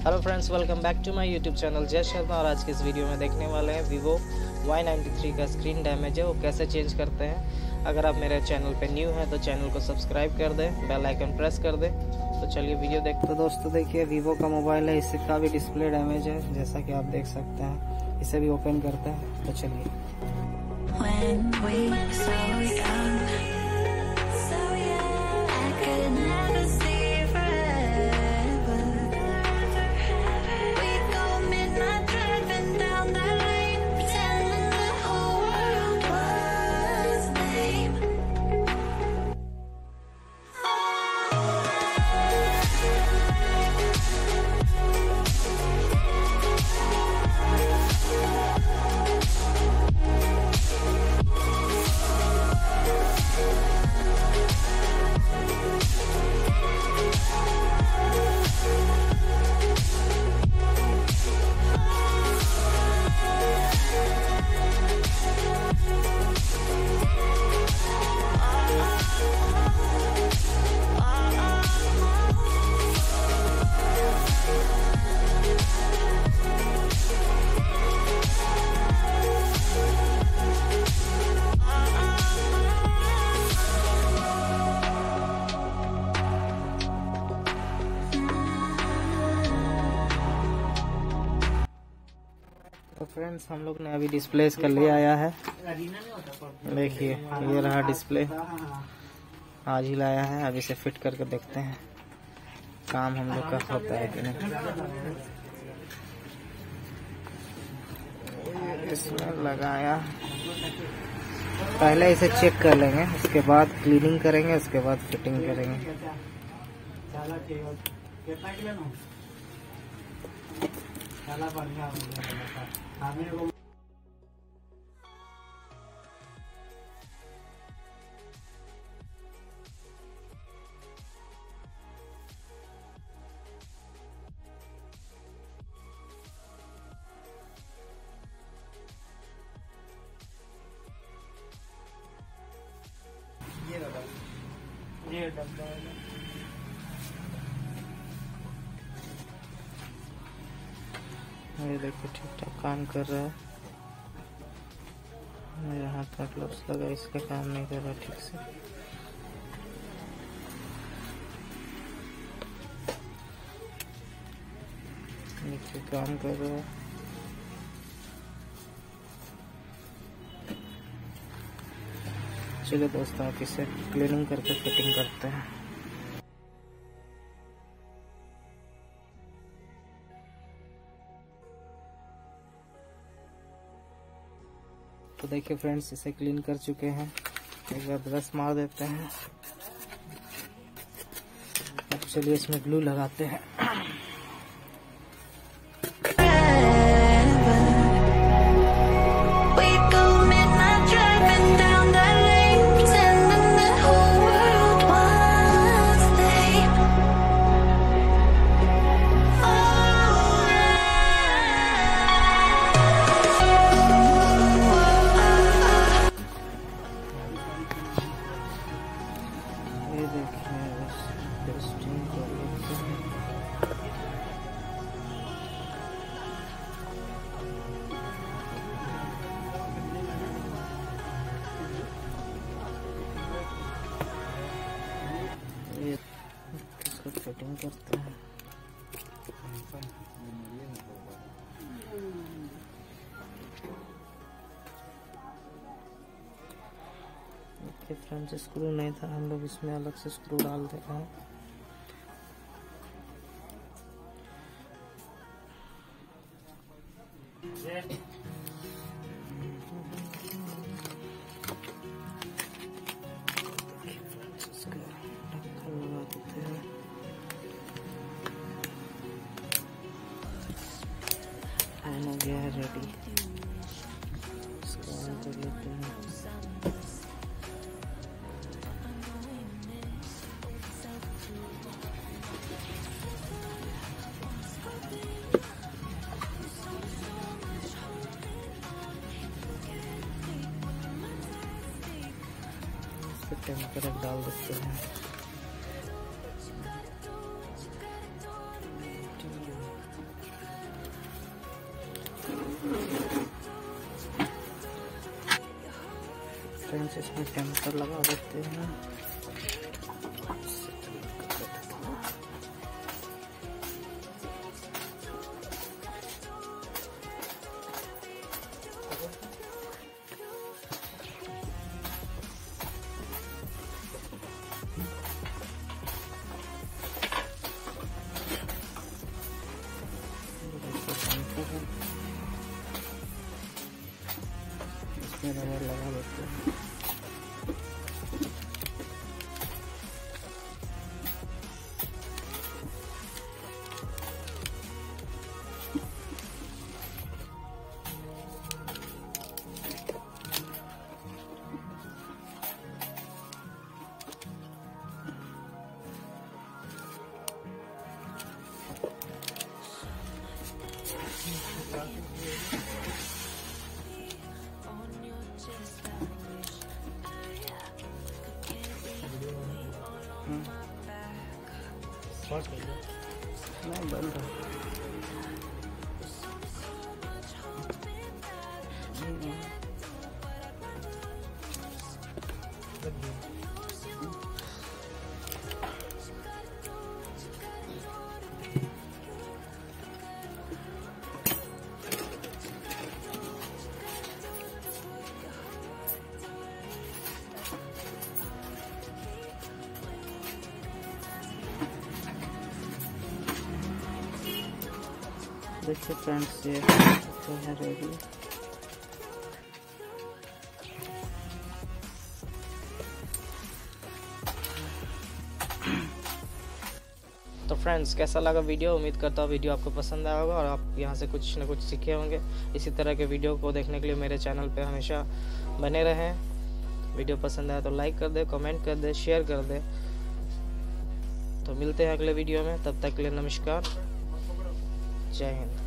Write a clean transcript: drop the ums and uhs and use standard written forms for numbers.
Hello friends, welcome back to my YouTube channel Jay Sharma. और आज के इस वीडियो में देखने वाले हैं वीवो Y93 का स्क्रीन डैमेज है, वो कैसे चेंज करते हैं। अगर आप मेरे चैनल पे न्यू हैं तो चैनल को सब्सक्राइब कर दें, बेल आइकन प्रेस कर दें। तो चलिए वीडियो देखते हैं। तो दोस्तों देखिए, वीवो का मोबाइल है, इसका भी डिस्प्ले डैमेज है जैसा कि आप देख सकते हैं। इसे भी ओपन करते हैं। तो चलिए। तो फ्रेंड्स, हम लोग ने अभी डिस्प्ले इसका ले आया है। देखिए, ये रहा डिस्प्ले, आज ही लाया है। अब इसे फिट करके देखते हैं काम हम लोग का होता है कि नहीं। इसमें लगाया, पहले इसे चेक कर लेंगे, उसके बाद क्लीनिंग करेंगे, उसके बाद फिटिंग करेंगे। ये डब्बा है, ये देखो ठीक ठाक काम कर रहा है। मेरे हाथ में ग्लव्स लगा, इसका काम नहीं कर रहा ठीक से। नीचे काम कर रहा है। चलिए दोस्तों, आप इसे क्लीनिंग करके फिटिंग करते हैं। तो देखिए फ्रेंड्स, इसे क्लीन कर चुके हैं। एक बार ब्रश मार देते हैं। अब चलिए इसमें ग्लू लगाते हैं। ये देखिए, टेस्टिंग कर लेते हैं। ये इसको फिटिंग करते हैं। फ्रेंड्स, स्क्रू नहीं था, हम लोग इसमें अलग से स्क्रू डाल दे रहे हैं। इसका ढक्कन लगा देते हैं। ऑन हो गया है, रेडी। इसको ऑन कर लेते हैं। टेम्परेचर डाल देते हैं। फ्रेंड्स इसमें टेम्पर लगा देते हैं। इसमें रबर लगा देते हैं। नहीं बंद है। देखिए फ्रेंड्स, ये है रेडी। तो फ्रेंड्स, कैसा लगा वीडियो? उम्मीद करता हूँ वीडियो आपको पसंद आया होगा और आप यहाँ से कुछ ना कुछ सीखे होंगे। इसी तरह के वीडियो को देखने के लिए मेरे चैनल पे हमेशा बने रहें। वीडियो पसंद आया तो लाइक कर दे, कमेंट कर दे, शेयर कर दे। तो मिलते हैं अगले वीडियो में, तब तक के लिए नमस्कार, जय हिंद।